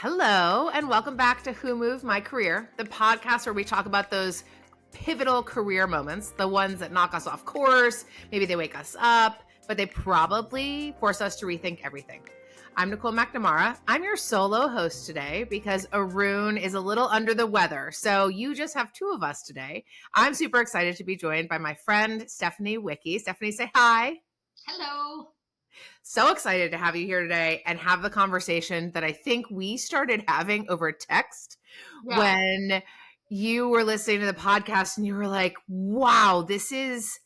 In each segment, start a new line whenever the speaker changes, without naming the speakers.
Hello, and welcome back to Who Moved My Career, the podcast where we talk about those pivotal career moments, the ones that knock us off course. Maybe they wake us up, but they probably force us to rethink everything. I'm Nicole McNamara. I'm your solo host today because Arun is a little under the weather. So you just have two of us today. I'm super excited to be joined by my friend, Stephanie Wicky. Stephanie, say hi.
Hello.
So excited to have you here today and have the conversation that I think we started having over text
Yeah.
when you were listening to the podcast and you were like, wow, this is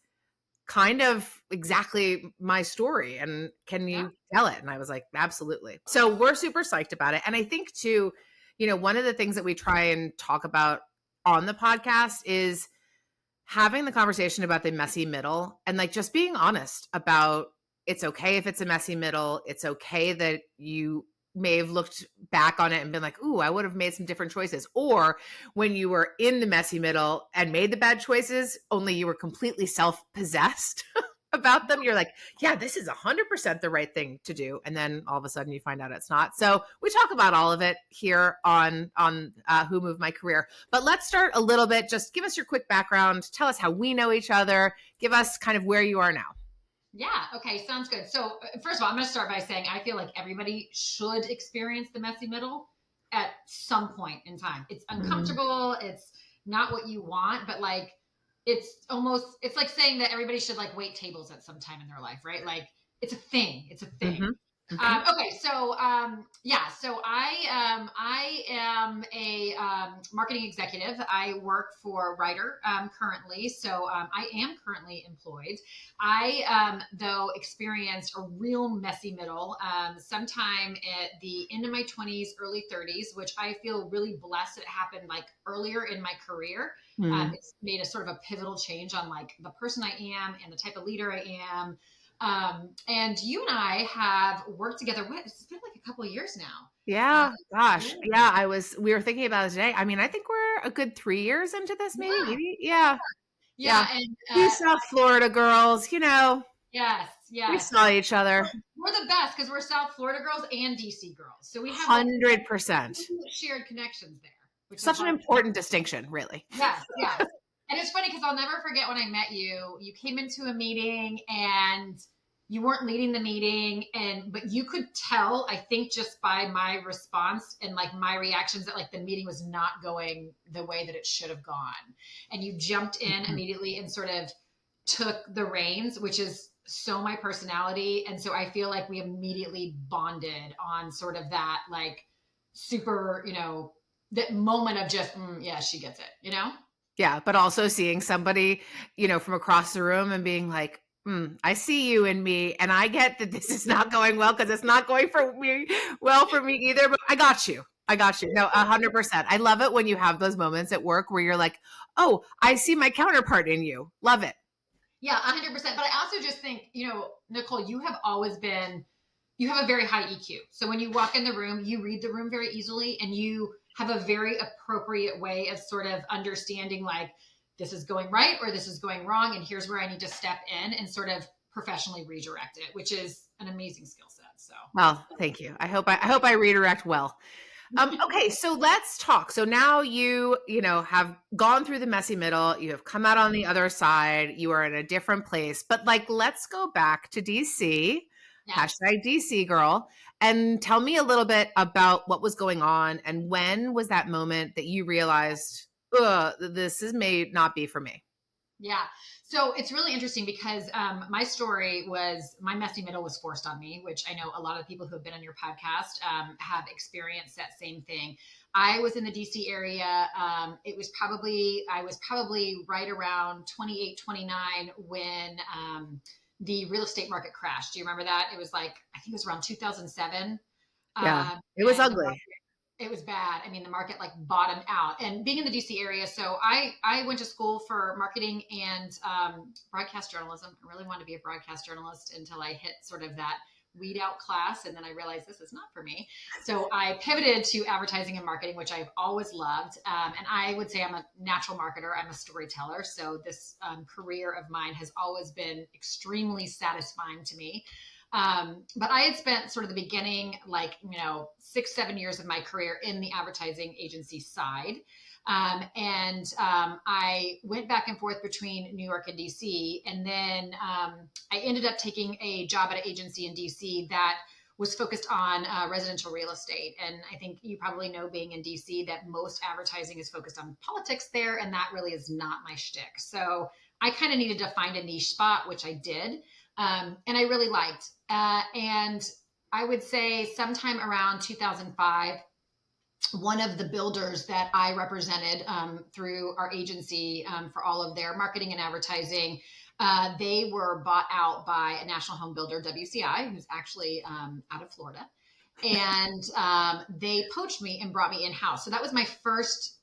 kind of exactly my story. And can
Yeah.
you tell it? And I was like, absolutely. So we're super psyched about it. And I think too, one of the things that we try and talk about on the podcast is having the conversation about the messy middle and like just being honest about it's okay if it's a messy middle. It's okay that you may have looked back on it and been like, ooh, I would have made some different choices. Or when you were in the messy middle and made the bad choices, only you were completely self-possessed about them. You're like, yeah, this is 100% the right thing to do. And then all of a sudden you find out it's not. So we talk about all of it here on Who Moved My Career. But let's start a little bit. Just give us your quick background. Tell us how we know each other. Give us kind of where you are now.
Yeah. Okay. Sounds good. So, first of all, I'm going to start by saying I feel like everybody should experience the messy middle at some point in time. It's uncomfortable. It's not what you want, but like, it's like saying that everybody should like wait tables at some time in their life, right? Like, it's a thing. It's a thing. Okay, so yeah, so I am a marketing executive. I work for Writer currently, so I am currently employed. I though experienced a real messy middle sometime at the end of my 20s, early 30s, which I feel really blessed it happened like earlier in my career. It's made a sort of a pivotal change on like the person I am and the type of leader I am. And you and I have worked together. It's been like a couple of years now.
Yeah, gosh.
Yeah.
Yeah, we were thinking about it today. I mean, I think we're a good 3 years into this,
Yeah.
maybe. Yeah.
Yeah.
Yeah.
And
You South Florida girls,
yes,
we
yes.
saw each other.
We're the best because we're South Florida girls and DC girls. So we have like
100%.
shared connections there, which is
Such an
like,
important distinction, really.
yes, yes. And it's funny because I'll never forget when I met you. You came into a meeting and you weren't leading the meeting, but you could tell, I think, just by my response and like my reactions that like the meeting was not going the way that it should have gone. And you jumped in immediately and sort of took the reins, which is so my personality. And so I feel like we immediately bonded on sort of that like super, that moment of just, yeah, she gets it.
Yeah, but also seeing somebody, from across the room and being like, I see you in me, and I get that this is not going well because it's not going for me either. But I got you. I got you. No, 100%. I love it when you have those moments at work where you're like, oh, I see my counterpart in you. Love it.
Yeah, 100%. But I also just think, Nicole, you have a very high EQ. So when you walk in the room, you read the room very easily and you have a very appropriate way of sort of understanding like this is going right or this is going wrong. And here's where I need to step in and sort of professionally redirect it, which is an amazing skill set. So,
well, thank you. I hope I redirect well. Okay, so let's talk. So now have gone through the messy middle. You have come out on the other side. You are in a different place. But like, let's go back to DC,
yeah.
#DC girl, and tell me a little bit about what was going on and when was that moment that you realized, may not be for me.
Yeah. So it's really interesting because my messy middle was forced on me, which I know a lot of people who have been on your podcast have experienced that same thing. I was in the DC area. I was probably right around 28, 29 when the real estate market crashed. Do you remember that? It was like, I think it was around 2007.
Yeah, it was
And
ugly.
it was bad. I mean, the market like bottomed out. And being in the DC area, so I went to school for marketing and broadcast journalism. I really wanted to be a broadcast journalist until I hit sort of that weed out class, and then I realized this is not for me. So I pivoted to advertising and marketing, which I've always loved. And I would say I'm a natural marketer. I'm a storyteller. So this career of mine has always been extremely satisfying to me. But I had spent sort of the beginning, like, 6, 7 years of my career in the advertising agency side. I went back and forth between New York and DC. And then I ended up taking a job at an agency in DC that was focused on residential real estate. And I think you probably know, being in DC, that most advertising is focused on politics there. And that really is not my shtick. So I kind of needed to find a niche spot, which I did. And I really liked. And I would say sometime around 2005, one of the builders that I represented through our agency for all of their marketing and advertising, they were bought out by a national home builder, WCI, who's actually out of Florida. And they poached me and brought me in-house. So that was my first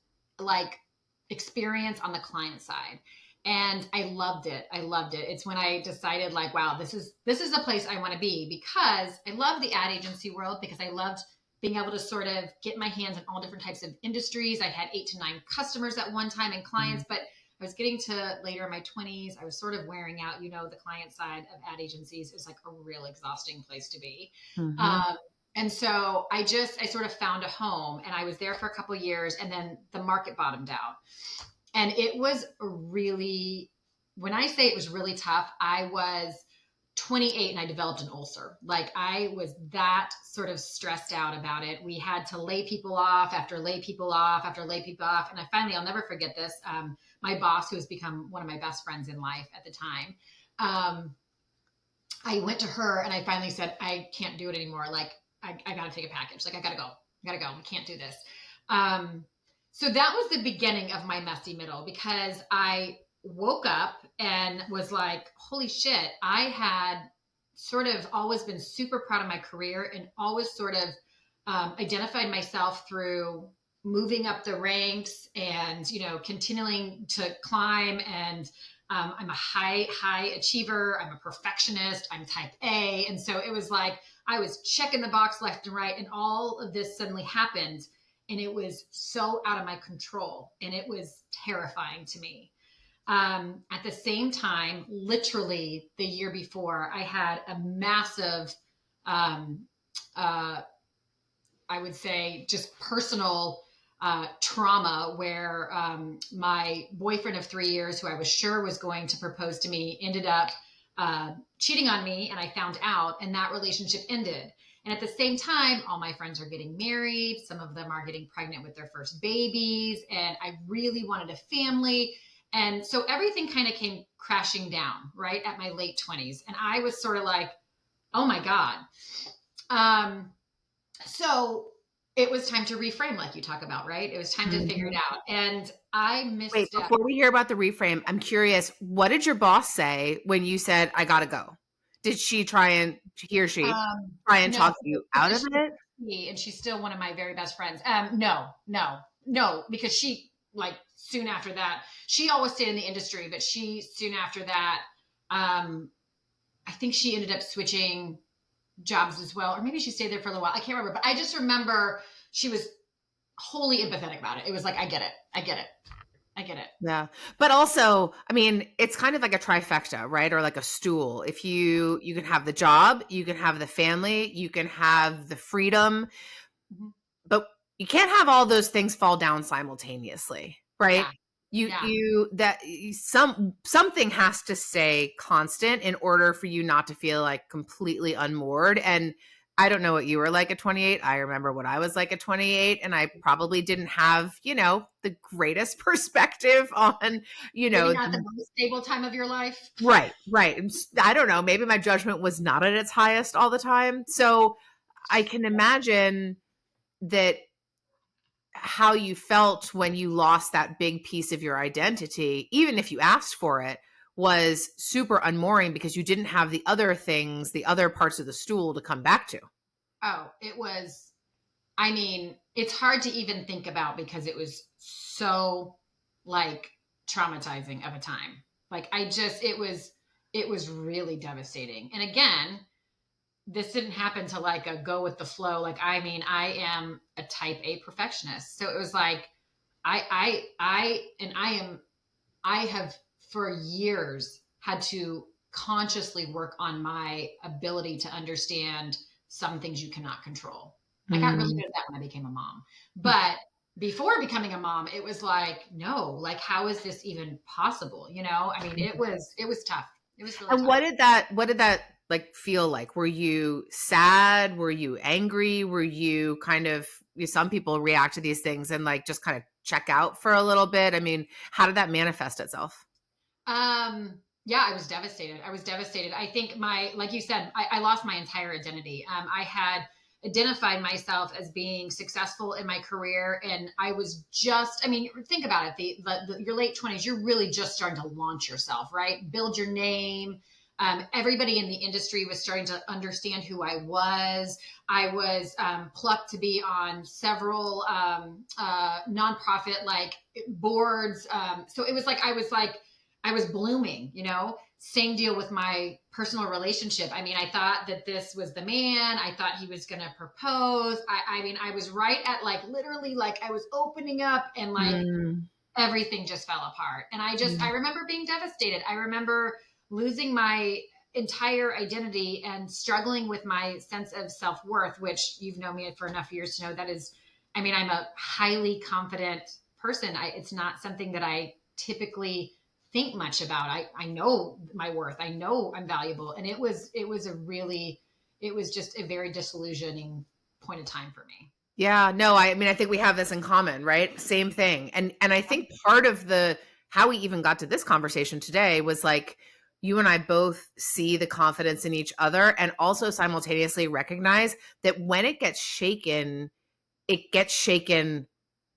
experience on the client side. And I loved it. I loved it. It's when I decided, like, wow, this is the place I want to be, because I love the ad agency world, because I loved being able to sort of get my hands in all different types of industries. I had 8 to 9 customers at one time and clients, but I was getting to later in my 20s. I was sort of wearing out, the client side of ad agencies is like a real exhausting place to be. And so I sort of found a home, and I was there for a couple of years, and then the market bottomed out. And it was really, when I say it was really tough, I was 28 and I developed an ulcer. Like, I was that sort of stressed out about it. We had to lay people off after lay people off after lay people off. And I'll never forget this. My boss, who has become one of my best friends in life at the time, I went to her and I finally said, I can't do it anymore. Like, I got to take a package. Like, I got to go. We can't do this. So that was the beginning of my messy middle, because I woke up and was like, holy shit, I had sort of always been super proud of my career and always sort of identified myself through moving up the ranks and, continuing to climb. And I'm a high achiever. I'm a perfectionist. I'm type A. And so it was like, I was checking the box left and right, and all of this suddenly happened. And it was so out of my control, and it was terrifying to me. At the same time, literally the year before, I had a massive, I would say, just personal trauma where my boyfriend of 3 years, who I was sure was going to propose to me, ended up cheating on me, and I found out, and that relationship ended. And at the same time, all my friends are getting married. Some of them are getting pregnant with their first babies. And I really wanted a family. And so everything kind of came crashing down right at my late 20s. And I was sort of like, oh my God. So it was time to reframe, like you talk about, right? It was time to figure it out. And I
Wait, before we hear about the reframe, I'm curious, what did your boss say when you said, I got to go? Did she try and talk you out of it?
And she's still one of my very best friends. No, because she, like, soon after that, she always stayed in the industry, but soon after that, I think she ended up switching jobs as well, or maybe she stayed there for a little while. I can't remember, but I just remember she was wholly empathetic about it. It was like, I get it.
Yeah. But also, I mean, it's kind of like a trifecta, right? Or like a stool. If you can have the job, you can have the family, you can have the freedom, but you can't have all those things fall down simultaneously, right? Something has to stay constant in order for you not to feel like completely unmoored. And I don't know what you were like at 28. I remember what I was like at 28, and I probably didn't have, the greatest perspective on,
maybe not the most stable time of your life.
Right. I don't know. Maybe my judgment was not at its highest all the time. So I can imagine that how you felt when you lost that big piece of your identity, even if you asked for it, was super unmooring, because you didn't have the other things, the other parts of the stool to come back to.
Oh, it was, I mean, it's hard to even think about, because it was so, like, traumatizing of a time. Like, it was really devastating. And again, this didn't happen to like a go with the flow. Like, I mean, I am a type A perfectionist. So it was like, I have for years had to consciously work on my ability to understand some things you cannot control. I got really
Mm.
good at that when I became a mom. But before becoming a mom, it was like, no, like, how is this even possible? You know, I mean, it was tough. It was really
And
tough.
what did that like feel like? Were you sad? Were you angry? Were you kind of, some people react to these things and like just kind of check out for a little bit. I mean, how did that manifest itself?
Yeah, I was devastated. I was devastated. I think like you said, I lost my entire identity. I had identified myself as being successful in my career, and I was just, I mean, think about it. Your late 20s, you're really just starting to launch yourself, right? Build your name. Everybody in the industry was starting to understand who I was. I was plucked to be on several nonprofit like boards. So it was like I was blooming, you know. Same deal with my personal relationship. I mean, I thought that this was the man. I thought he was going to propose. I mean, I was right at like literally like I was opening up and like
Mm,
everything just fell apart. And I
mm.
remember being devastated. I remember losing my entire identity and struggling with my sense of self worth, which you've known me for enough years to know that is, I mean, I'm a highly confident person. It's not something that I typically think much about. I know my worth. I know I'm valuable. And it was just a very disillusioning point of time for me.
Yeah, no, I mean, I think we have this in common, right? Same thing. And I think part of the how we even got to this conversation today was like you and I both see the confidence in each other and also simultaneously recognize that when it gets shaken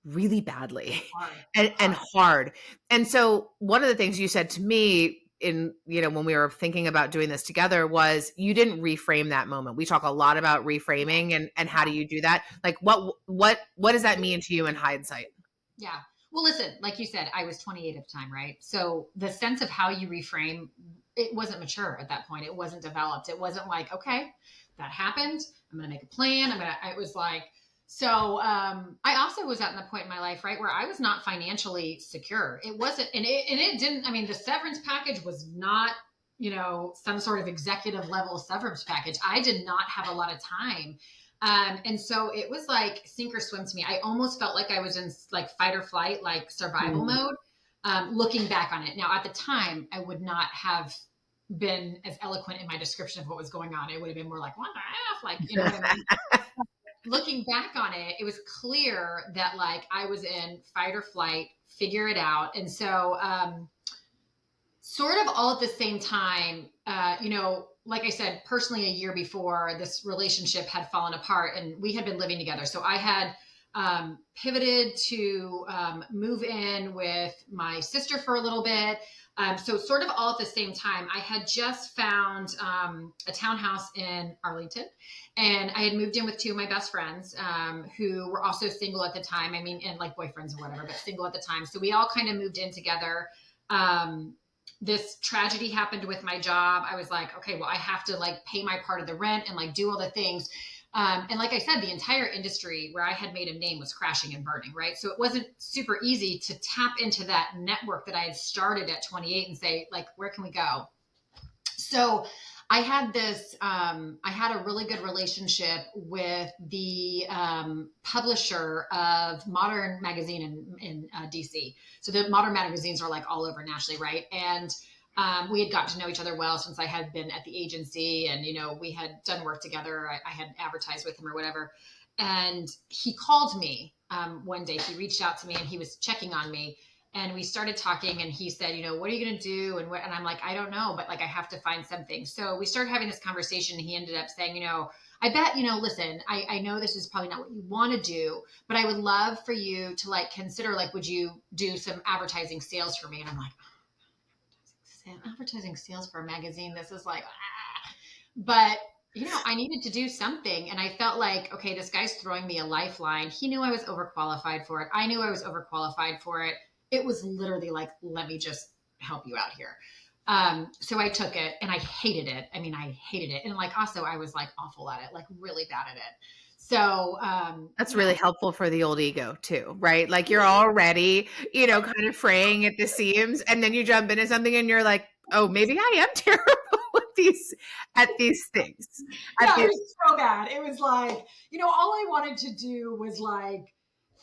really badly
Hard,
and
hard.
hard. And so one of the things you said to me in, when we were thinking about doing this together was you didn't reframe that moment. We talk a lot about
Yeah.
reframing and how do
Yeah.
you do that? Like what does that mean to you in hindsight?
Yeah. Well, listen, like you said, I was 28 at the time, right? So the sense of how you reframe, it wasn't mature at that point. It wasn't developed. It wasn't like, okay, that happened. I'm going to make a plan. It was like, so I also was at the point in my life, right, where I was not financially secure. It wasn't, and it didn't, I mean, the severance package was not, some sort of executive level severance package. I did not have a lot of time, and so it was like sink or swim to me. I almost felt like I was in like fight or flight, like survival
Mm.
mode. Looking back on it now, at the time, I would not have been as eloquent in my description of what was going on. It would have been more like, what the F? Like, you know what I mean? Looking back on it, it was clear that like I was in fight or flight, figure it out. And so, sort of all at the same time, like I said, personally, a year before this relationship had fallen apart and we had been living together. So I had pivoted to move in with my sister for a little bit. So sort of all at the same time, I had just found a townhouse in Arlington, and I had moved in with two of my best friends who were also single at the time. I mean, and like boyfriends or whatever, but single at the time. So we all kind of moved in together. Um, this tragedy happened with my job. I was like, okay, well, I have to like pay my part of the rent and like do all the things. And like I said, the entire industry where I had made a name was crashing and burning, right? So it wasn't super easy to tap into that network that I had started at 28 and say, like, where can we go? So I had a really good relationship with the publisher of Modern Magazine in DC. So the Modern magazines are like all over nationally, right? And we had gotten to know each other well since I had been at the agency, and we had done work together. I had advertised with him or whatever, and he called me one day. He reached out to me and he was checking on me, and we started talking, and he said, what are you going to do? And I'm like, I don't know, but like, I have to find something. So we started having this conversation, and he ended up saying, I bet, listen, I know this is probably not what you want to do, but I would love for you to like consider, like, would you do some advertising sales for me? And I'm like, advertising sales for a magazine. This is like, but I needed to do something. And I felt like, okay, this guy's throwing me a lifeline. He knew I was overqualified for it. I knew I was overqualified for it. It was literally like, let me just help you out here. So I took it, and I hated it. I mean, I hated it. And like, also I was like awful at it, like really bad at it. So,
That's really helpful for the old ego too, right? Like you're already, kind of fraying at the seams and then you jump into something and you're like, oh, maybe I am terrible at these things.
Yeah, it was so bad. It was like, all I wanted to do was like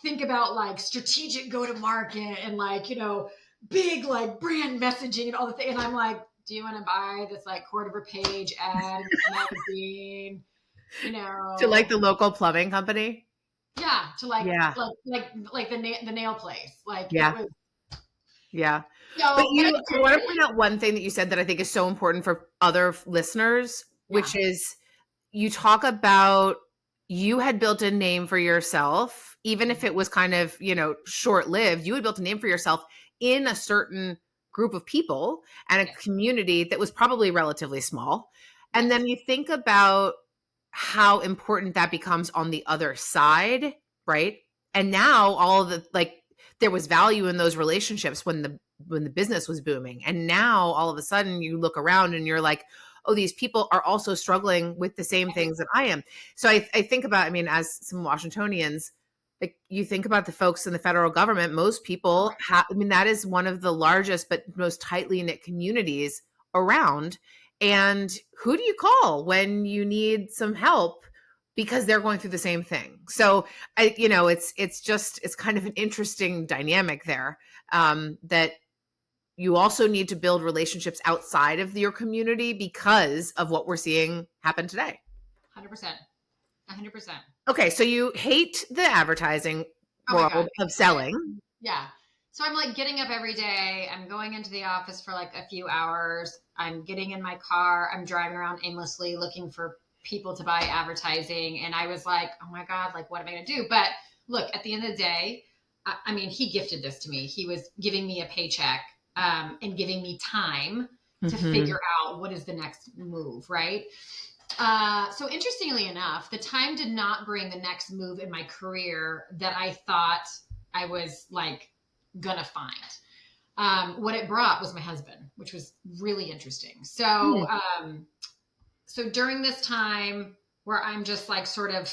think about like strategic go to market and like, big like brand messaging and all the things. And I'm like, do you want to buy this like quarter of a page ad in this magazine?
To like the local plumbing company.
Yeah, to like
Yeah.
like the nail place. Like it
Yeah.
was.
Yeah. But
So,
I want to point out one thing that you said that I think is so important for other listeners, which
yeah,
is you talk about you had built a name for yourself, even if it was kind of, short lived, you had built a name for yourself in a certain group of people and a
yes,
community that was probably relatively small. And
yes,
then you think about how important that becomes on the other side, right? And now all of the like there was value in those relationships when the business was booming. And now all of a sudden you look around and you're like, oh, these people are also struggling with the same things that I am. So I think about, I mean, as some Washingtonians, like you think about the folks in the federal government, most people have, I mean, that is one of the largest but most tightly knit communities around. And who do you call when you need some help because they're going through the same thing? So it's kind of an interesting dynamic there, that you also need to build relationships outside of your community because of what we're seeing happen today.
100%, 100%.
Okay, so you hate the advertising
Oh my God.
world of selling.
Yeah. So I'm like getting up every day. I'm going into the office for like a few hours. I'm getting in my car. I'm driving around aimlessly looking for people to buy advertising. And I was like, oh my God, like, what am I going to do? But look, at the end of the day, I mean, he gifted this to me. He was giving me a paycheck, and giving me time to figure out what is the next move, right? So interestingly enough, the time did not bring the next move in my career that I thought I was like gonna find. What it brought was my husband, which was really interesting. So during this time where I'm just like sort of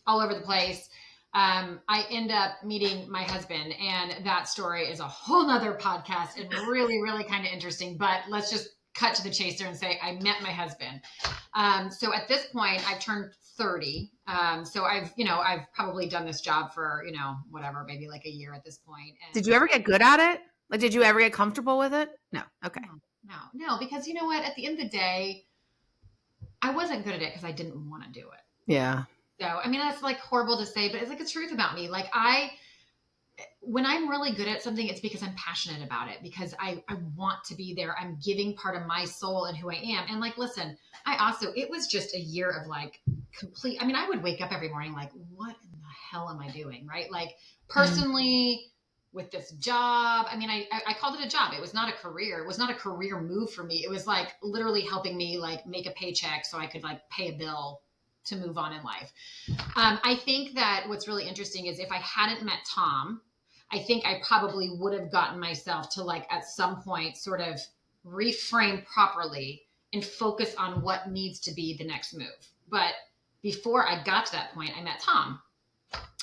all over the place, I end up meeting my husband, and that story is a whole nother podcast and really, really kind of interesting. But let's just cut to the chaser and say I met my husband. So at this point, I've turned 30. So I've probably done this job for whatever, maybe like a year at this point. And
did you ever get good at it? Like, did you ever get comfortable with it? No. Okay.
No, because you know what? At the end of the day, I wasn't good at it because I didn't want to do it.
Yeah.
So, I mean, that's like horrible to say, but it's like the truth about me. Like when I'm really good at something, it's because I'm passionate about it, because I want to be there. I'm giving part of my soul and who I am. And like, listen, it was just a year of like I mean, I would wake up every morning like, what in the hell am I doing? Right? Like personally, with this job, I mean, I called it a job. It was not a career. It was not a career move for me. It was like literally helping me like make a paycheck so I could like pay a bill to move on in life. I think that what's really interesting is if I hadn't met Tom, I think I probably would have gotten myself to like at some point sort of reframe properly and focus on what needs to be the next move. But before I got to that point, I met Tom.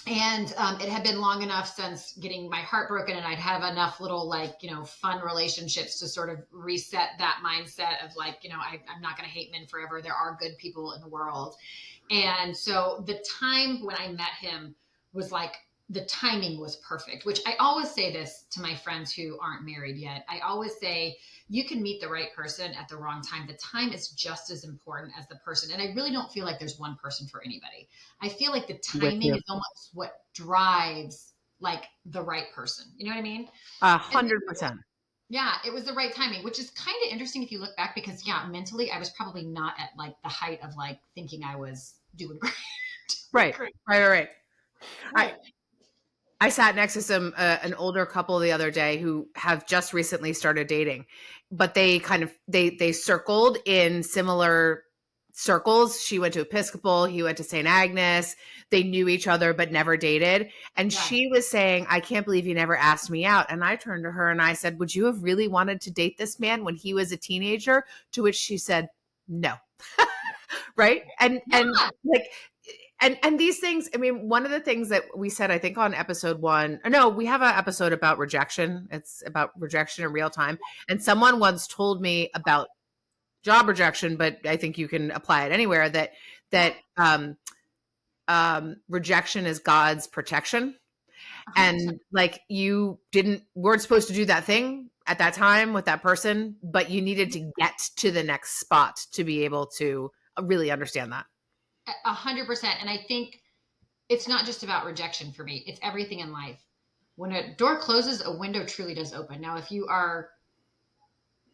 And it had been long enough since getting my heart broken, and I'd have enough little like fun relationships to sort of reset that mindset of like I'm not going to hate men forever. There are good people in the world. And so the time when I met him was like the timing was perfect, which I always say this to my friends who aren't married yet. I always say you can meet the right person at the wrong time. The time is just as important as the person. And I really don't feel like there's one person for anybody. I feel like the timing is almost what drives like the right person. You know what I mean?
100%.
Yeah, it was the right timing, which is kind of interesting if you look back, because mentally I was probably not at like the height of like thinking I was doing great.
Right.
Great.
Right.
Right.
I sat next to an older couple the other day who have just recently started dating, but they kind of they circled in similar circles. She went to Episcopal, he went to St. Agnes. They knew each other but never dated. And she was saying, I can't believe you never asked me out. And I turned to her and I said, would you have really wanted to date this man when he was a teenager? To which she said, no. Right. And like, And these things, I mean, one of the things that we said, I think on episode 1, no, we have an episode about rejection. It's about rejection in real time. And someone once told me about job rejection, but I think you can apply it anywhere, that rejection is God's protection.
100%.
And like you weren't supposed to do that thing at that time with that person, but you needed to get to the next spot to be able to really understand that.
100%. And I think it's not just about rejection for me. It's everything in life. When a door closes, a window truly does open. Now, if you are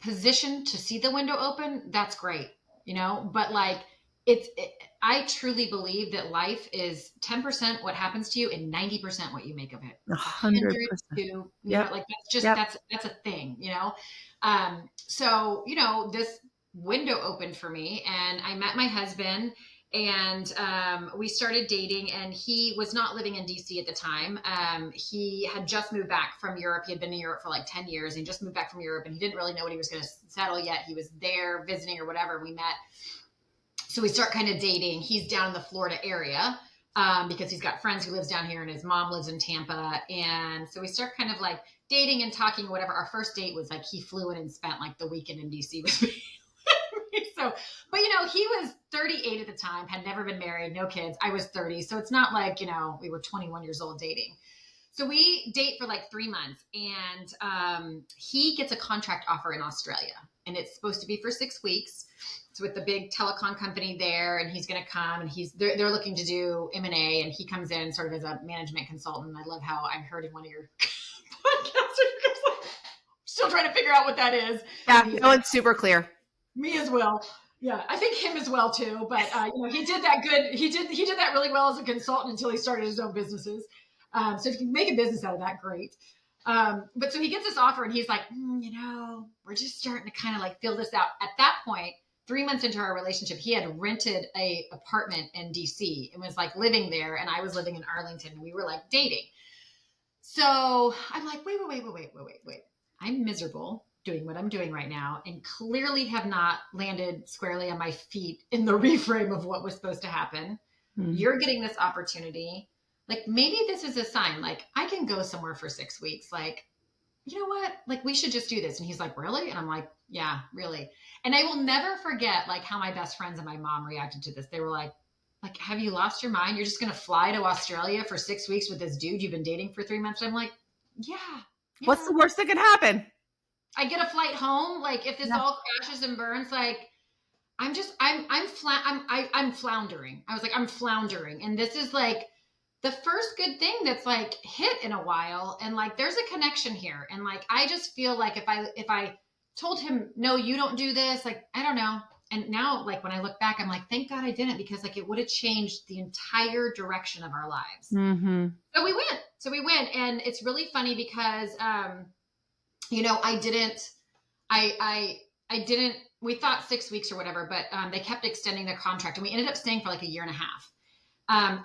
positioned to see the window open, that's great, but like I truly believe that life is 10% what happens to you and 90% what you make of it.
100%.
To,
Yep.
like that's just,
Yep.
that's a thing, so, this window opened for me and I met my husband and we started dating and he was not living in DC at the time. He had just moved back from Europe. He had been in Europe for like 10 years and he just moved back from Europe and he didn't really know what he was going to settle yet. He was there visiting or whatever. We met. So we start kind of dating. He's down in the Florida area because he's got friends who lives down here and his mom lives in Tampa. And so we start kind of like dating and talking, whatever. Our first date was like he flew in and spent like the weekend in DC with me. So, but he was 38 at the time, had never been married, no kids. I was 30. So it's not like, we were 21 years old dating. So we date for like 3 months and he gets a contract offer in Australia and it's supposed to be for 6 weeks. It's with the big telecom company there and he's going to come and they're looking to do M&A and he comes in sort of as a management consultant. I love how I heard in one of your podcasts, still trying to figure out what that is.
Yeah, no, it's super clear.
Me as well. Yeah, I think him as well too. But he did that good. He did that really well as a consultant until he started his own businesses. So if you can make a business out of that, great. But so he gets this offer and he's like, we're just starting to kind of like fill this out. At that point, 3 months into our relationship, he had rented a apartment in DC and was like living there, and I was living in Arlington, and we were like dating. So I'm like, wait. I'm miserable doing what I'm doing right now and clearly have not landed squarely on my feet in the reframe of what was supposed to happen. Mm-hmm. You're getting this opportunity. Like maybe this is a sign, like I can go somewhere for 6 weeks. Like, you know what? Like we should just do this. And he's like, really? And I'm like, yeah, really. And I will never forget like how my best friends and my mom reacted to this. They were like, have you lost your mind? You're just going to fly to Australia for 6 weeks with this dude you've been dating for 3 months. I'm like, yeah.
What's the worst that could happen?
I get a flight home. Like if this all crashes and burns, like I'm floundering. I was like, I'm floundering. And this is like the first good thing that's like hit in a while. And like, there's a connection here. And like, I just feel like if I told him, no, you don't do this, like, I don't know. And now like when I look back, I'm like, thank God I didn't, because like it would have changed the entire direction of our lives.
Mm-hmm.
So we went. And it's really funny because, I didn't, we thought 6 weeks or whatever, but they kept extending the contract and we ended up staying for like a year and a half.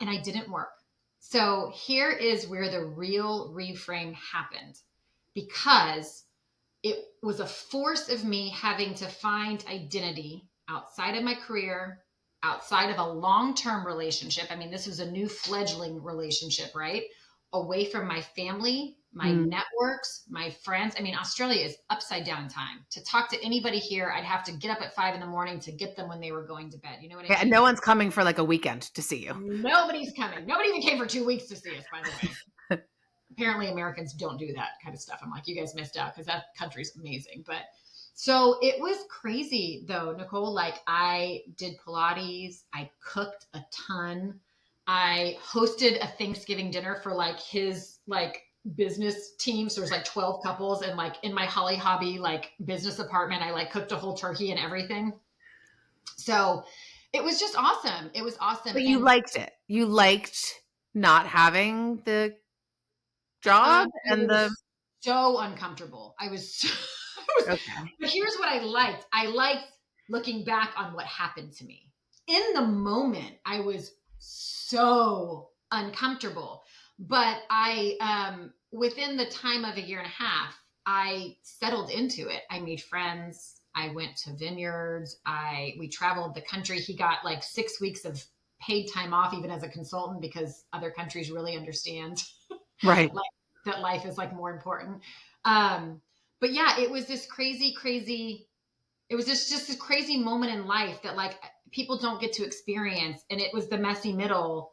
And I didn't work. So here is where the real reframe happened, because it was a force of me having to find identity outside of my career, outside of a long-term relationship. I mean, this was a new fledgling relationship, right? Away from my family, my networks, my friends. I mean, Australia is upside down in time. To talk to anybody here, I'd have to get up at 5 a.m. to get them when they were going to bed. You know what I mean?
And no one's coming for like a weekend to see you.
Nobody's coming. Nobody even came for 2 weeks to see us, by the way. Apparently Americans don't do that kind of stuff. I'm like, you guys missed out because that country's amazing. But so it was crazy though, Nicole. Like I did Pilates. I cooked a ton. I hosted a Thanksgiving dinner for like his like business team. So there's like 12 couples, and like in my Holly Hobby like business apartment, I like cooked a whole turkey and everything. So it was just awesome. It was awesome.
But you liked it. You liked not having the job and the
so uncomfortable. Okay. But here's what I liked. I liked looking back on what happened to me. In the moment, I was so uncomfortable. But I, within the time of a year and a half, I settled into it. I made friends. I went to vineyards. We traveled the country. He got like 6 weeks of paid time off even as a consultant because other countries really understand
Right.
like that life is like more important. But yeah, it was this crazy, it was just this crazy moment in life that like people don't get to experience. And it was the messy middle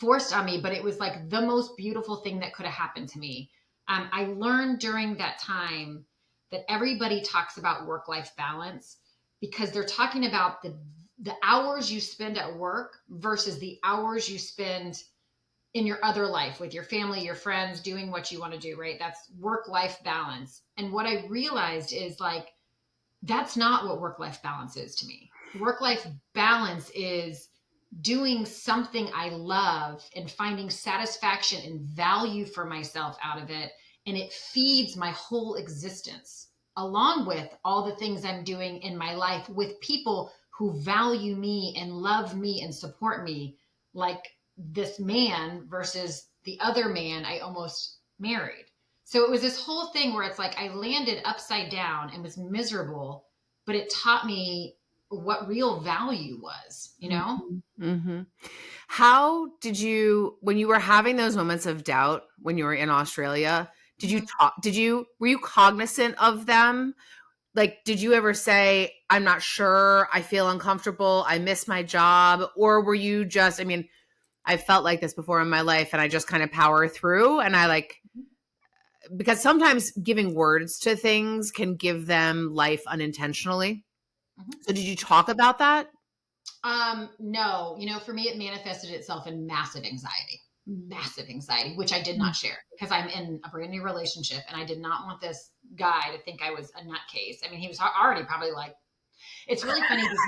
forced on me, but it was like the most beautiful thing that could have happened to me. I learned during that time that everybody talks about work-life balance because they're talking about the hours you spend at work versus the hours you spend in your other life with your family, your friends, doing what you want to do, right? That's work-life balance. And what I realized is like, that's not what work-life balance is to me. Work-life balance is doing something I love and finding satisfaction and value for myself out of it. And it feeds my whole existence, along with all the things I'm doing in my life with people who value me and love me and support me, like this man versus the other man I almost married. So it was this whole thing where it's like I landed upside down and was miserable, but it taught me what real value was, you know?
Mm-hmm. How did you, when you were having those moments of doubt when you were in Australia, did you
Mhm.
talk, were you cognizant of them? Like, did you ever say, I'm not sure, I feel uncomfortable, I miss my job? Or were you just, I mean, I felt like this before in my life and I just kind of power through and I like, because sometimes giving words to things can give them life unintentionally.
Mhm.
So did you talk about that?
No, for me, it manifested itself in massive anxiety, which I did not share because I'm in a brand new relationship and I did not want this guy to think I was a nutcase. I mean, he was already probably like, it's really funny because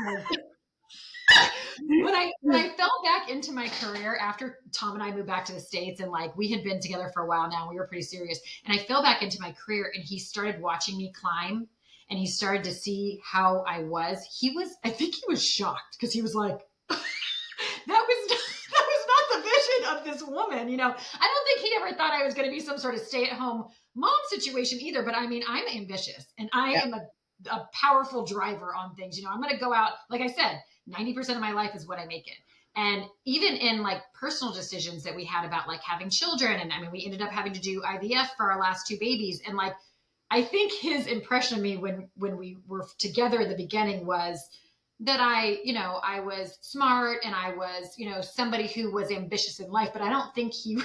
when I fell back into my career after Tom and I moved back to the States and like we had been together for a while now, we were pretty serious. And I fell back into my career and he started watching me climb and he started to see how I was. I think he was shocked because he was like, that was not the vision of this woman. I don't think he ever thought I was going to be some sort of stay-at-home mom situation either. But I mean, I'm ambitious and I
Yeah.
am a powerful driver on things. I'm going to go out, like I said, 90% of my life is what I make it. And even in like personal decisions that we had about like having children, and I mean, we ended up having to do IVF for our last two babies. And like, I think his impression of me when we were together in the beginning was that I was smart and I was, somebody who was ambitious in life, but I don't think he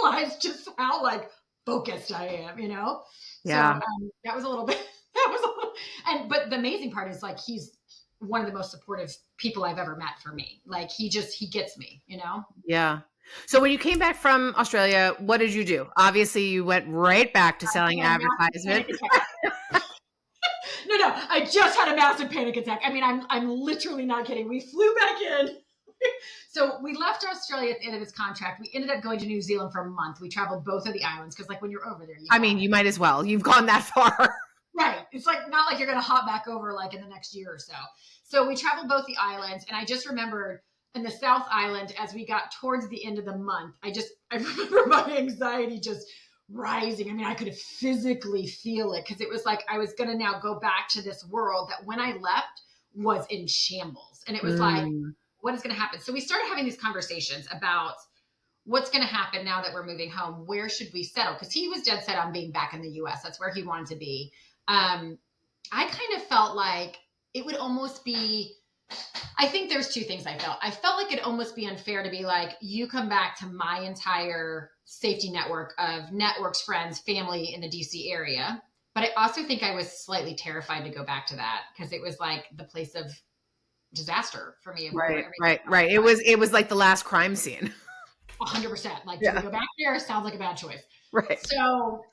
realized just how like focused I am. So
Yeah.
that was a little bit, that was a little, but the amazing part is like, he's one of the most supportive people I've ever met for me. Like he gets me.
Yeah. So when you came back from Australia, what did you do? Obviously, you went right back to
I
selling
had a massive
advertisement.
panic attack. No, I just had a massive panic attack. I mean, I'm literally not kidding. We flew back in. So we left Australia at the end of his contract. We ended up going to New Zealand for a month. We traveled both of the islands because, like, when you're over there, you
I
got
mean,
it.
you might as well. You've gone that far.
Right. It's like not like you're going to hop back over like in the next year or so. So we traveled both the islands, and I just remembered in the South Island as we got towards the end of the month, I remember my anxiety just rising. I mean, I could physically feel it because it was like I was going to now go back to this world that when I left was in shambles, and it was like,
Mm.
what is going to happen? So we started having these conversations about what's going to happen now that we're moving home. Where should we settle? Because he was dead set on being back in the US. That's where he wanted to be. I kind of felt like it would almost be, I think there's two things I felt. I felt like it'd almost be unfair to be like, you come back to my entire safety network of networks, friends, family in the DC area. But I also think I was slightly terrified to go back to that because it was like the place of disaster for me of where
Right,
everything
right, right. It was like the last crime scene.
100%. Like, do we
Yeah.
go back there? Sounds like a bad choice.
Right.
So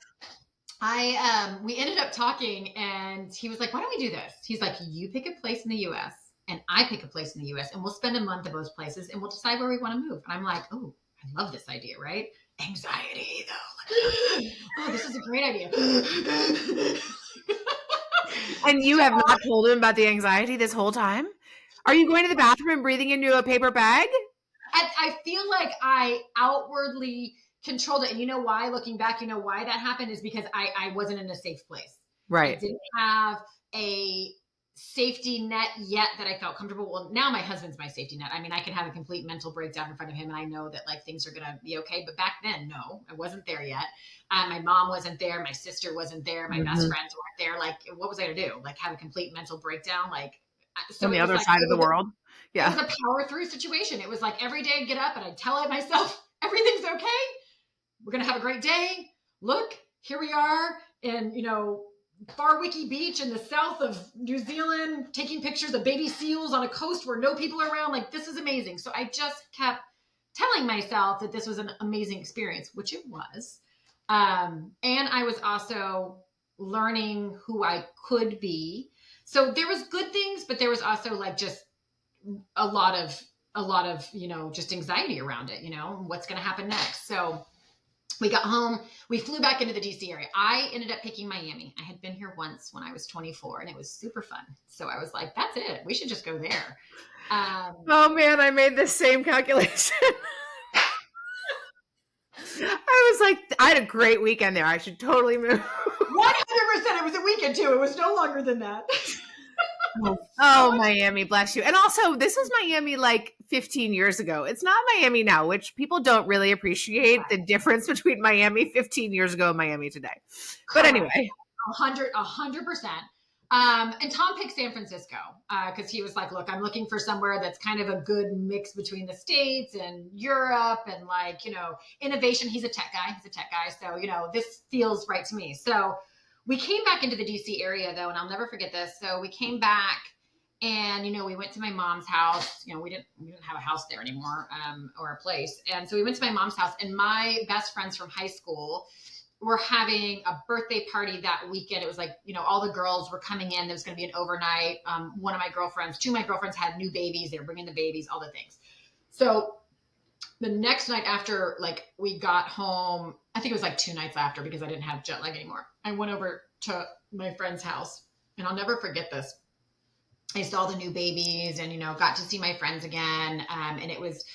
we ended up talking and he was like, why don't we do this? He's like, you pick a place in the US and I pick a place in the US and we'll spend a month at both places and we'll decide where we want to move. And I'm like, oh, I love this idea, right? Anxiety though. Like, oh, this is a great idea.
And you have not told him about the anxiety this whole time? Are you going to the bathroom and breathing into a paper bag?
I feel like I outwardly controlled it. And you know why, looking back, you know why that happened is because I wasn't in a safe place. I
Right.
didn't have a safety net yet that I felt comfortable. Well, now my husband's my safety net. I mean, I can have a complete mental breakdown in front of him and I know that like things are going to be okay. But back then, no, I wasn't there yet. My mom wasn't there. My sister wasn't there. My best friends weren't there. Like, what was I going to do? Like have a complete mental breakdown? Like, so
On the
it was
other
like,
side of the world.
it was a power through situation. It was like every day I'd get up and I'd tell myself, everything's okay. We're going to have a great day. Look, here we are in, far Wicky Beach in the south of New Zealand, taking pictures of baby seals on a coast where no people are around. Like, this is amazing. So I just kept telling myself that this was an amazing experience, which it was. And I was also learning who I could be. So there was good things, but there was also like just a lot of, just anxiety around it, what's going to happen next. So we got home, we flew back into the DC area. I ended up picking Miami. I had been here once when I was 24 and it was super fun. So I was like, that's it. We should just go there.
Oh man, I made the same calculation. I was like, I had a great weekend there. I should totally move. 100%.
It was a weekend too. It was no longer than that.
Oh, Miami, bless you. And also, this was Miami like 15 years ago. It's not Miami now, which people don't really appreciate the difference between Miami 15 years ago and Miami today. But anyway.
100%. And Tom picked San Francisco because he was like, look, I'm looking for somewhere that's kind of a good mix between the States and Europe and like, innovation. He's a tech guy. So, this feels right to me. So we came back into the DC area though, and I'll never forget this. So we came back and, we went to my mom's house. We didn't have a house there anymore or a place. And so we went to my mom's house and my best friends from high school were having a birthday party that weekend. It was like, all the girls were coming in. There was going to be an overnight. Two of my girlfriends had new babies. They were bringing the babies, all the things. So the next night after, like, we got home, I think it was like 2 nights after because I didn't have jet lag anymore. I went over to my friend's house and I'll never forget this. I saw the new babies and, got to see my friends again. And it was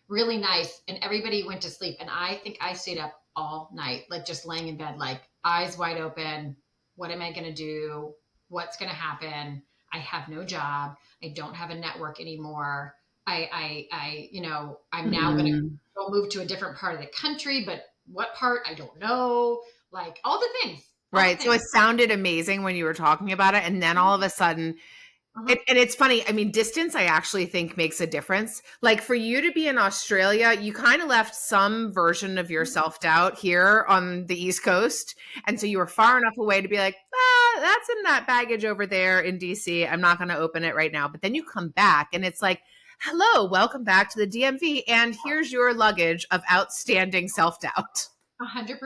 really nice. And everybody went to sleep. And I think I stayed up all night, like just laying in bed, like eyes wide open. What am I going to do? What's going to happen? I have no job. I don't have a network anymore. I'm now going to go move to a different part of the country, but what part? I don't know. Like all the things.
Right. So it sounded amazing when you were talking about it. And then all of a sudden, and it's funny. I mean, distance, I actually think makes a difference. Like for you to be in Australia, you kind of left some version of your self-doubt here on the East Coast. And so you were far enough away to be like, that's in that baggage over there in DC. I'm not going to open it right now. But then you come back and it's like, hello, welcome back to the DMV. And here's your luggage of outstanding self-doubt.
100%.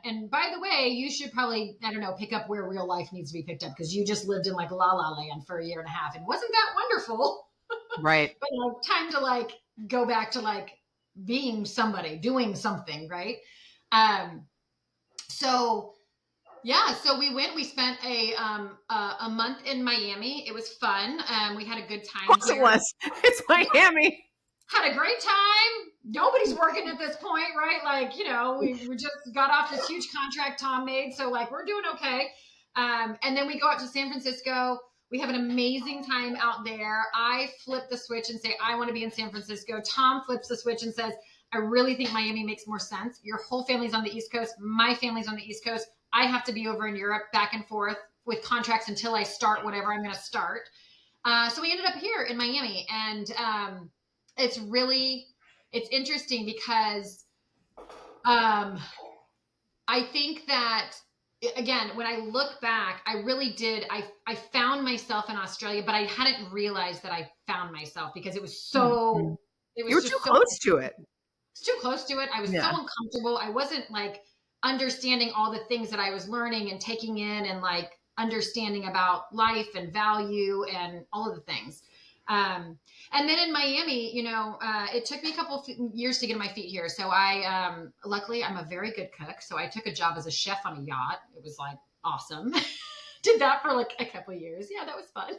And by the way, you should probably, pick up where real life needs to be picked up because you just lived in like La La Land for a year and a half. And wasn't that wonderful?
Right.
But time to like go back to like being somebody, doing something, right? So we spent a month in Miami. It was fun. We had a good time.
Of course it was. It's Miami.
Had a great time. Nobody's working at this point, right? Like, we just got off this huge contract Tom made. So like, we're doing okay. And then we go out to San Francisco. We have an amazing time out there. I flip the switch and say, I want to be in San Francisco. Tom flips the switch and says, I really think Miami makes more sense. Your whole family's on the East Coast. My family's on the East Coast. I have to be over in Europe back and forth with contracts until I start whatever I'm going to start. So we ended up here in Miami and, it's interesting because I think that, again, when I look back, I really did. I found myself in Australia, but I hadn't realized that I found myself because it was so. It was
you were too close to it.
It's too close to it. I was so uncomfortable. I wasn't like understanding all the things that I was learning and taking in and like understanding about life and value and all of the things. And then in Miami, it took me a couple of years to get my feet here. So luckily I'm a very good cook. So I took a job as a chef on a yacht. It was like awesome. Did that for like a couple of years. Yeah, that was fun.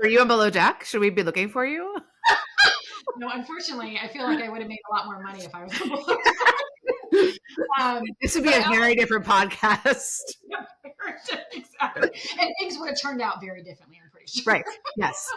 Are you on below deck? Should we be looking for you?
No, unfortunately, I feel like I would have made a lot more money if I was on below deck.
This would be a very different podcast.
Yeah, exactly. And things would have turned out very differently, I'm pretty sure.
Right. Yes.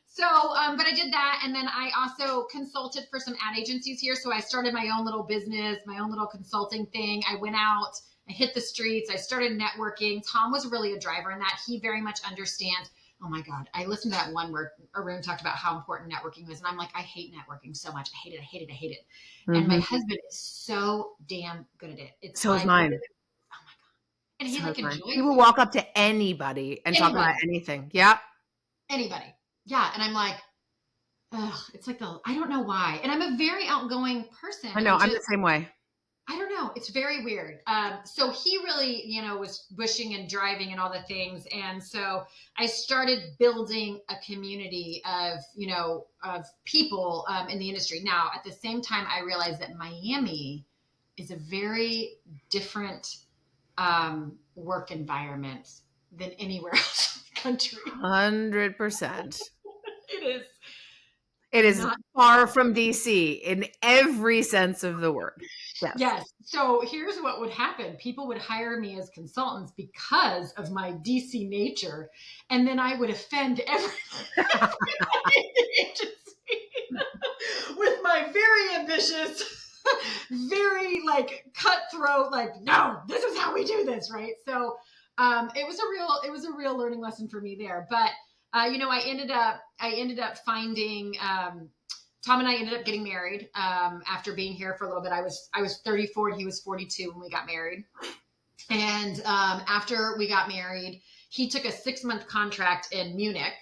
So, but I did that. And then I also consulted for some ad agencies here. So I started my own little business, my own little consulting thing. I went out, I hit the streets, I started networking. Tom was really a driver in that. He very much understands. Oh my God. I listened to that one where Arun talked about how important networking was. And I'm like, I hate networking so much. I hate it. I hate it. I hate it. And my husband is so damn good at it. It's
So is
like,
mine.
oh my God. And he
So is
like
mine.
enjoys
He will
it.
walk up to anybody and talk about anything. Yeah.
Anybody. Yeah. And I'm like, ugh, it's like I don't know why. And I'm a very outgoing person.
I know. I'm the same way.
I don't know. It's very weird. So he really, was pushing and driving and all the things. And so I started building a community of people in the industry. Now, at the same time, I realized that Miami is a very different work environment than anywhere else in the country.
100%.
It is.
It is
Not
far from DC in every sense of the word. Yes.
Yes. So here's what would happen. People would hire me as consultants because of my DC nature. And then I would offend everybody in the agency with my very ambitious, very cutthroat, no, this is how we do this. Right. So it was a real learning lesson for me there. But I ended up finding Tom and I ended up getting married after being here for a little bit. I was 34 and he was 42 when we got married. And after we got married, he took a 6-month contract in Munich.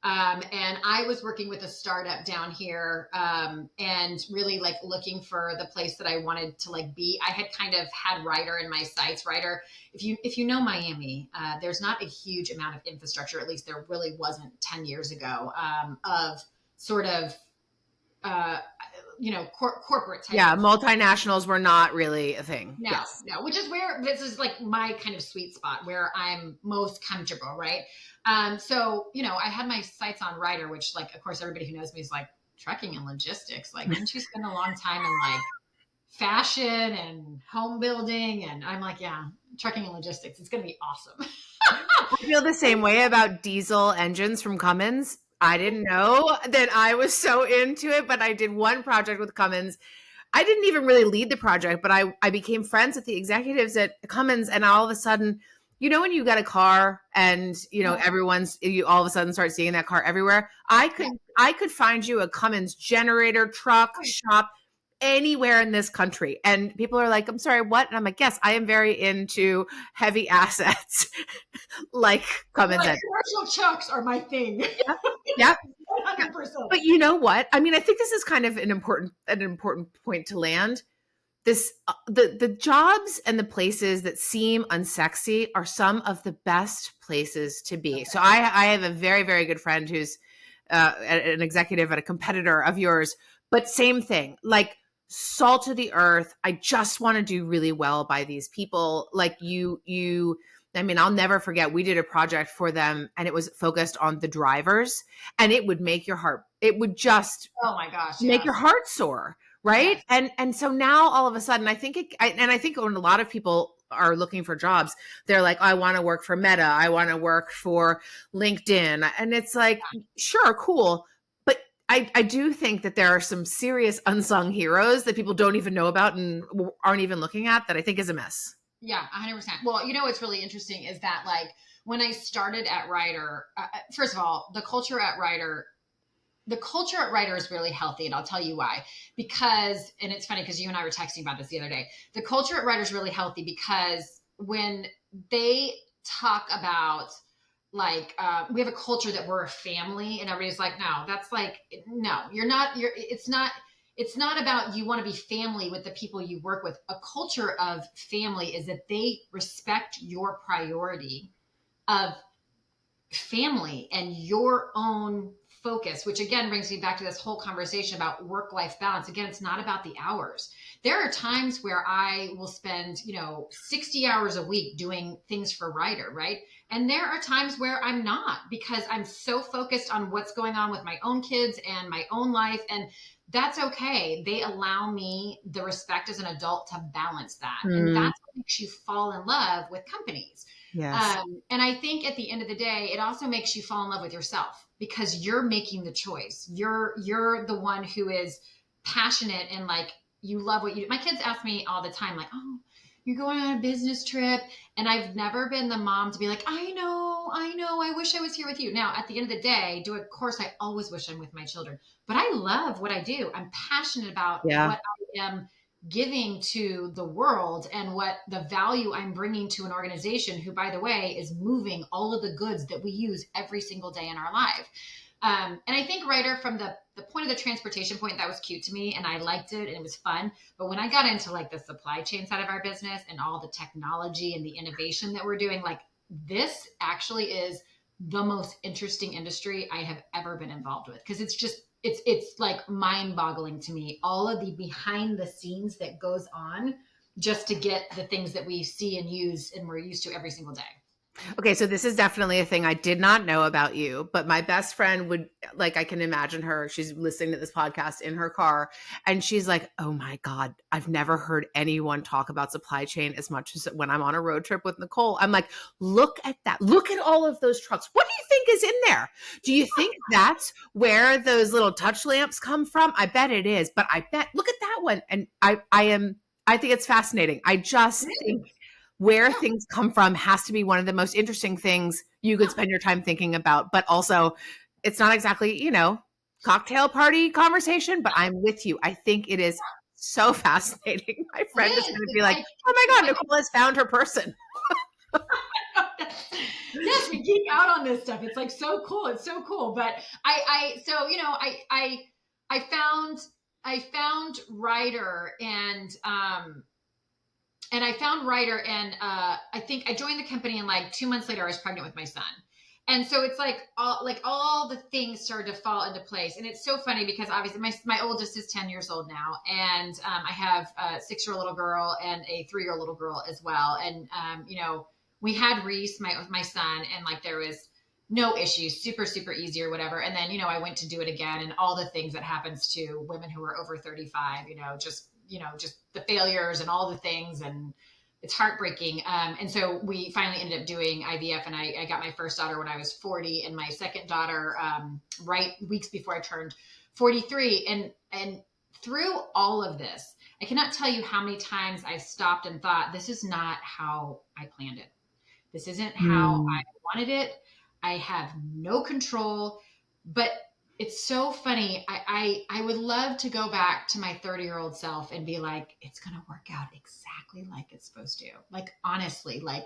And I was working with a startup down here and really looking for the place that I wanted to be. I had kind of had Ryder in my sights. Ryder, if you know Miami, there's not a huge amount of infrastructure, at least there really wasn't 10 years ago, of sort of corporate type.
Yeah, multinationals were not really a thing.
No,
yes.
No, which is where this is my kind of sweet spot where I'm most comfortable, right? So, I had my sights on Ryder, which of course, everybody who knows me is trucking and logistics. Didn't you spend a long time in fashion and home building? And I'm yeah, trucking and logistics. It's going to be awesome.
I feel the same way about diesel engines from Cummins. I didn't know that I was so into it, but I did one project with Cummins. I didn't even really lead the project, but I became friends with the executives at Cummins, and all of a sudden, when you got a car and you all of a sudden start seeing that car everywhere. I could find you a Cummins generator, truck, shop anywhere in this country, and people are like, "I'm sorry, what?" And I'm like, "Yes, I am very into heavy assets." Like Cummins.
Commercial trucks are my thing.
Yeah.
100%.
But you know what? I mean, I think this is kind of an important point to land. This the jobs and the places that seem unsexy are some of the best places to be. So I have a very, very good friend who's an executive at a competitor of yours, but same thing, salt of the earth. I just want to do really well by these people. I mean, I'll never forget, we did a project for them and it was focused on the drivers, and it would make your heart, it would just,
oh my gosh,
make your heart soar. Right. Yes. And so now all of a sudden, I think when a lot of people are looking for jobs, they're like, I want to work for Meta. I want to work for LinkedIn. And it's sure, cool. But I do think that there are some serious unsung heroes that people don't even know about and aren't even looking at, that I think is a miss.
Yeah, 100%. Well, what's really interesting is that when I started at Ryder, first of all, the culture at Ryder is really healthy, and I'll tell you why. Because, and it's funny because you and I were texting about this the other day. The culture at Ryder is really healthy because when they talk about we have a culture that we're a family, and everybody's no, that's no, you're not. It's not about you want to be family with the people you work with. A culture of family is that they respect your priority of family and your own focus, which again brings me back to this whole conversation about work-life balance. Again, it's not about the hours. There are times where I will spend, 60 hours a week doing things for Ryder, right? And there are times where I'm not, because I'm so focused on what's going on with my own kids and my own life. And that's okay. They allow me the respect as an adult to balance that. And
Mm,
that's what makes you fall in love with companies.
yes.
And I think at the end of the day, it also makes you fall in love with yourself, because you're making the choice. You're the one who is passionate and like, you love what you do. My kids ask me all the time, like, oh, you're going on a business trip. And I've never been the mom to be like, I know, I wish I was here with you. Now, at the end of the day, of course, I always wish I'm with my children, but I love what I do. I'm passionate about
Yeah.
what I am giving to the world and what the value I'm bringing to an organization who, by the way, is moving all of the goods that we use every single day in our life. And I think Ryder, from the point of the transportation point, that was cute to me and I liked it and it was fun. But when I got into like the supply chain side of our business and all the technology and the innovation that we're doing, like, this actually is the most interesting industry I have ever been involved with, because it's like mind boggling to me, all of the behind the scenes that goes on just to get the things that we see and use and we're used to every single day.
Okay, so this is definitely a thing I did not know about you, but my best friend would, like, I can imagine her, she's listening to this podcast in her car, and she's like, "Oh my God, I've never heard anyone talk about supply chain as much as when I'm on a road trip with Nicole." I'm like, "Look at that. Look at all of those trucks. What do you think is in there? Do you think that's where those little touch lamps come from? I bet it is, but I bet, look at that one." And I think it's fascinating. I just think where
Yeah,
things come from has to be one of the most interesting things you could
yeah.
spend your time thinking about. But also, it's not exactly, cocktail party conversation, but I'm with you. I think it is so fascinating. My
It
friend is
is.
going to be
It's
like,
like,
oh my God,
what?
Nicole has found her person.
Yes, we geek out on this stuff. It's like so cool. It's so cool. But so I found Ryder and I found Ryder and I think I joined the company and like 2 months later I was pregnant with my son. And so it's like all the things started to fall into place. And it's so funny because obviously my oldest is 10 years old now. And I have a 6-year-old little girl and a 3-year-old little girl as well. And, we had Reese, my son, and like there was no issues, super, super easy or whatever. And then, I went to do it again and all the things that happens to women who are over 35, just the failures and all the things. And it's heartbreaking. And so we finally ended up doing IVF, and I got my first daughter when I was 40, and my second daughter right weeks before I turned 43. And through all of this, I cannot tell you how many times I stopped and thought, this is not how I planned it. This isn't how
Hmm.
I wanted it. I have no control. But it's so funny. I would love to go back to my 30-year-old self and be like, it's going to work out exactly like it's supposed to. Like, honestly, like,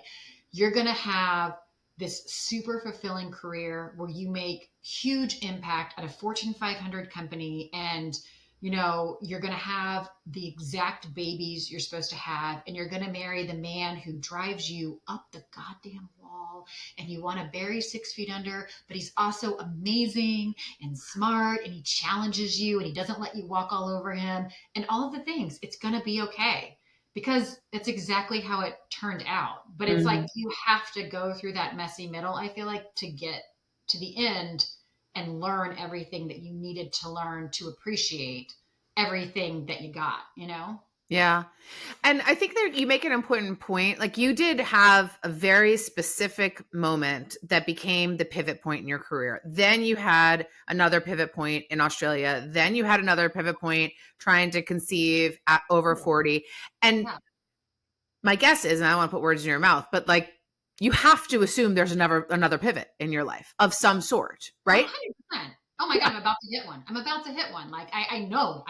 you're going to have this super fulfilling career where you make huge impact at a Fortune 500 company, and you're going to have the exact babies you're supposed to have, and you're going to marry the man who drives you up the goddamn wall, and you want to bury 6 feet under, but he's also amazing and smart, and he challenges you, and he doesn't let you walk all over him, and all of the things. It's going to be okay, because it's exactly how it turned out. But it's like
Hmm.
you have to go through that messy middle, I feel like, to get to the end and learn everything that you needed to learn to appreciate everything that you got.
Yeah. And I think that you make an important point. Like, you did have a very specific moment that became the pivot point in your career. Then you had another pivot point in Australia. Then you had another pivot point trying to conceive at over 40. And
Yeah.
my guess is, and I don't want to put words in your mouth, but like, you have to assume there's another pivot in your life of some sort, right?
100%. Oh my God,
Yeah.
I'm about to hit one. I'm about to hit one. Like, I know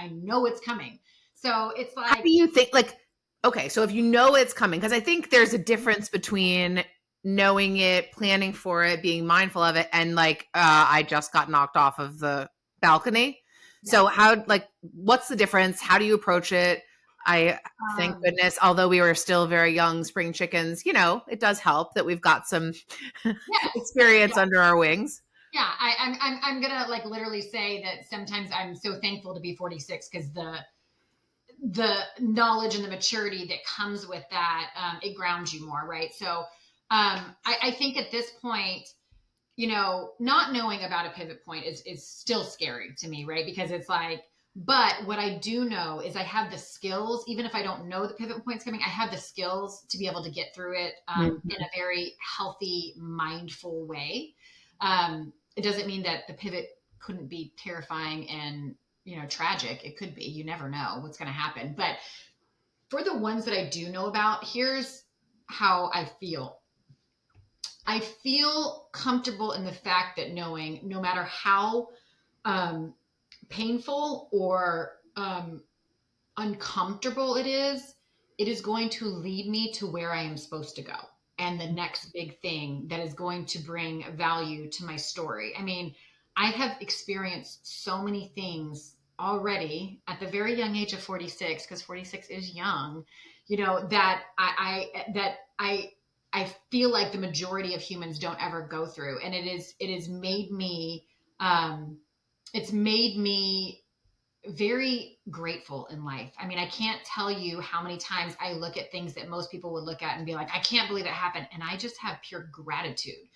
it's coming. So it's
How
like,
do you think, like, okay, so if you know it's coming, because I think there's a difference between knowing it, planning for it, being mindful of it, and like, I just got knocked off of the balcony.
yeah.
So how, like, what's the difference? How do you approach it? I Thank
Um,
goodness, although we were still very young spring chickens, it does help that we've got some
yes.
experience under our wings.
Yeah, I'm gonna like literally say that sometimes I'm so thankful to be 46, because the knowledge and the maturity that comes with that, it grounds you more, right? So I think at this point, not knowing about a pivot point is still scary to me, right? Because it's like, but what I do know is I have the skills, even if I don't know the pivot point's coming, I have the skills to be able to get through it in a very healthy, mindful way. It doesn't mean that the pivot couldn't be terrifying and, tragic. It could be. You never know what's going to happen. But for the ones that I do know about, here's how I feel. I feel comfortable in the fact that knowing no matter how um, painful or uncomfortable it is going to lead me to where I am supposed to go. And the next big thing that is going to bring value to my story. I mean, I have experienced so many things already at the very young age of 46, because 46 is young, that I feel like the majority of humans don't ever go through. And it has made me, it's made me very grateful in life. I mean, I can't tell you how many times I look at things that most people would look at and be like, I can't believe it happened. And I just have pure gratitude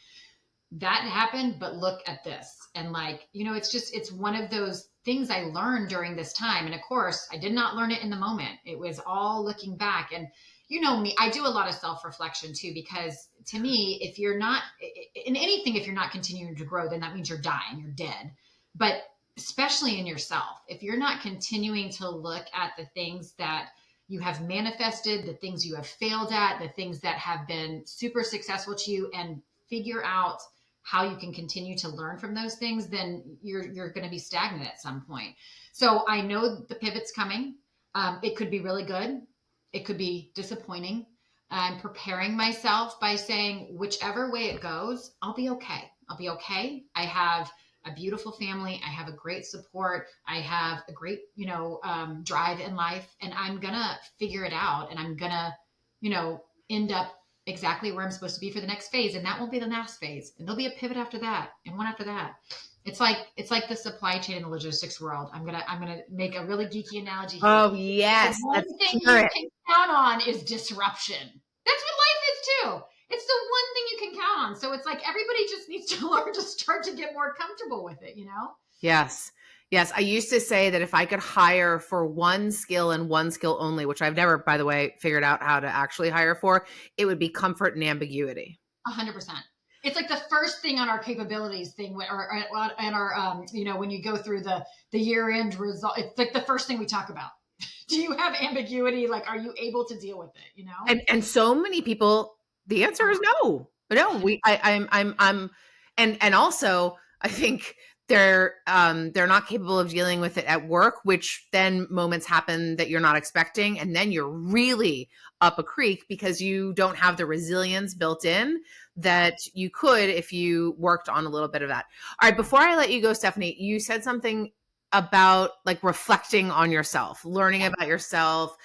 that happened, but look at this. And it's one of those things I learned during this time. And of course, I did not learn it in the moment. It was all looking back. And me, I do a lot of self-reflection too, because to me, if you're not in anything, if you're not continuing to grow, then that means you're dying, you're dead. But especially in yourself, if you're not continuing to look at the things that you have manifested, the things you have failed at, the things that have been super successful to you, and figure out how you can continue to learn from those things, then you're going to be stagnant at some point. So I know the pivot's coming. It could be really good. It could be disappointing. I'm preparing myself by saying, whichever way it goes, I'll be okay. I'll be okay. I have a beautiful family. I have a great support. I have a great, drive in life, and I'm going to figure it out. And I'm going to, end up exactly where I'm supposed to be for the next phase. And that won't be the last phase. And there'll be a pivot after that and one after that. It's like the supply chain and the logistics world. I'm gonna make a really geeky analogy here.
Oh yes,
The one
let's
thing
hear
you
it.
can count on is disruption. That's what life is too. It's the one thing you can count on. So it's like everybody just needs to learn to start to get more comfortable with it,
Yes. Yes. I used to say that if I could hire for one skill and one skill only, which I've never, by the way, figured out how to actually hire for, it would be comfort and ambiguity.
100%. It's like the first thing on our capabilities thing, or and our, when you go through the year end result, it's like the first thing we talk about. Do you have ambiguity? Like, are you able to deal with it?
And so many people, the answer is no. No, I'm and also I think they're not capable of dealing with it at work, which then moments happen that you're not expecting, and then you're really up a creek because you don't have the resilience built in that you could if you worked on a little bit of that. All right, before I let you go, Stephanie, you said something about like reflecting on yourself, learning about yourself,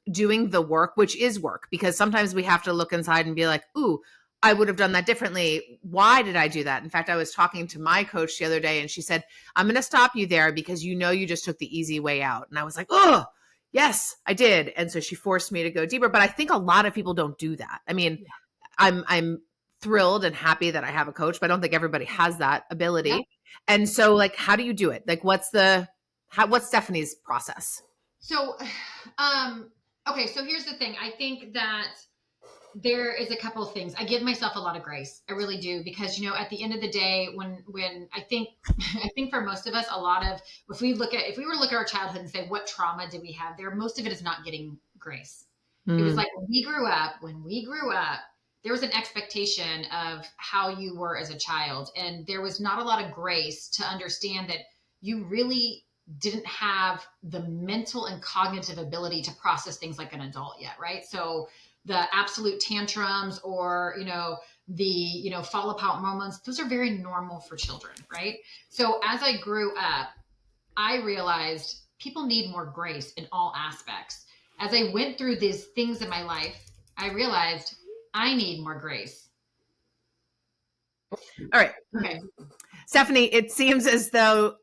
doing the work, which is work, because sometimes we have to look inside and be like, ooh, I would have done that differently. Why did I do that? In fact, I was talking to my coach the other day and she said, I'm going to stop you there because you just took the easy way out. And I was like, oh, yes, I did. And so she forced me to go deeper. But I think a lot of people don't do that. I mean, I'm thrilled and happy that I have a coach, but I don't think everybody has that ability.
Yeah.
And so like, how do you do it? Like, what's Stephanie's process?
So, okay. So here's the thing. I think that there is a couple of things. I give myself a lot of grace. I really do, because at the end of the day, when I think I think for most of us, a lot of if we were to look at our childhood and say what trauma did we have there, most of it is not getting grace. It was like when we grew up, there was an expectation of how you were as a child, and there was not a lot of grace to understand that you really didn't have the mental and cognitive ability to process things like an adult yet, right? So the absolute tantrums or the fall apart moments, those are very normal for children, right? So as I grew up, I realized people need more grace in all aspects. As I went through these things in my life, I realized I need more grace.
All right.
Okay.
Stephanie, it seems as though,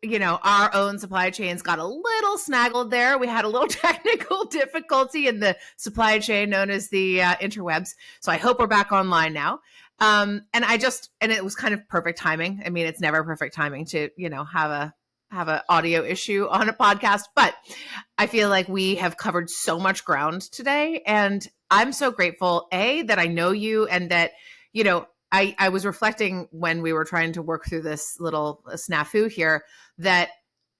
our own supply chains got a little snaggled there. We had a little technical difficulty in the supply chain known as the interwebs. So I hope we're back online now. And it was kind of perfect timing. I mean, it's never perfect timing to, have an audio issue on a podcast, but I feel like we have covered so much ground today. And I'm so grateful, that I know you and that, I was reflecting when we were trying to work through this little snafu here that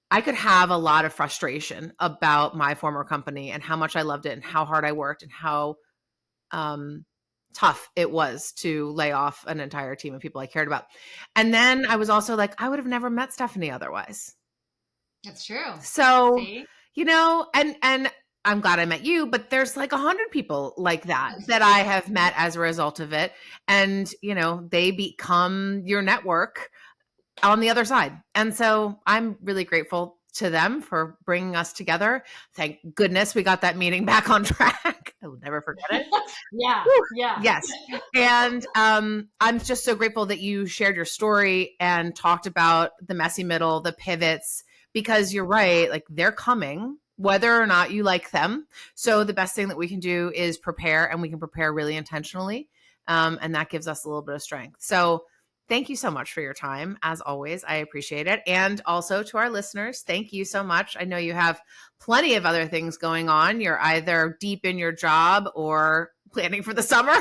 I could have a lot of frustration about my former company and how much I loved it and how hard I worked and how tough it was to lay off an entire team of people I cared about. And then I was also like, I would have never met Stephanie otherwise.
That's true.
So,
See?
and I'm glad I met you, but there's like 100 people like that I have met as a result of it. And, they become your network on the other side. And so I'm really grateful to them for bringing us together. Thank goodness we got that meeting back on track. I will never forget it.
Yeah.
Whew.
Yeah.
Yes. And I'm just so grateful that you shared your story and talked about the messy middle, the pivots, because you're right, like they're coming whether or not you like them. So the best thing that we can do is prepare, and we can prepare really intentionally. And that gives us a little bit of strength. So thank you so much for your time. As always, I appreciate it. And also to our listeners, thank you so much. I know you have plenty of other things going on. You're either deep in your job or planning for the summer.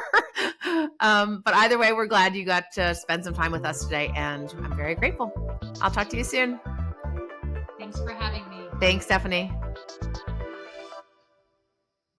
But either way, we're glad you got to spend some time with us today. And I'm very grateful. I'll talk to you soon.
Thanks for having me.
Thanks, Stephanie.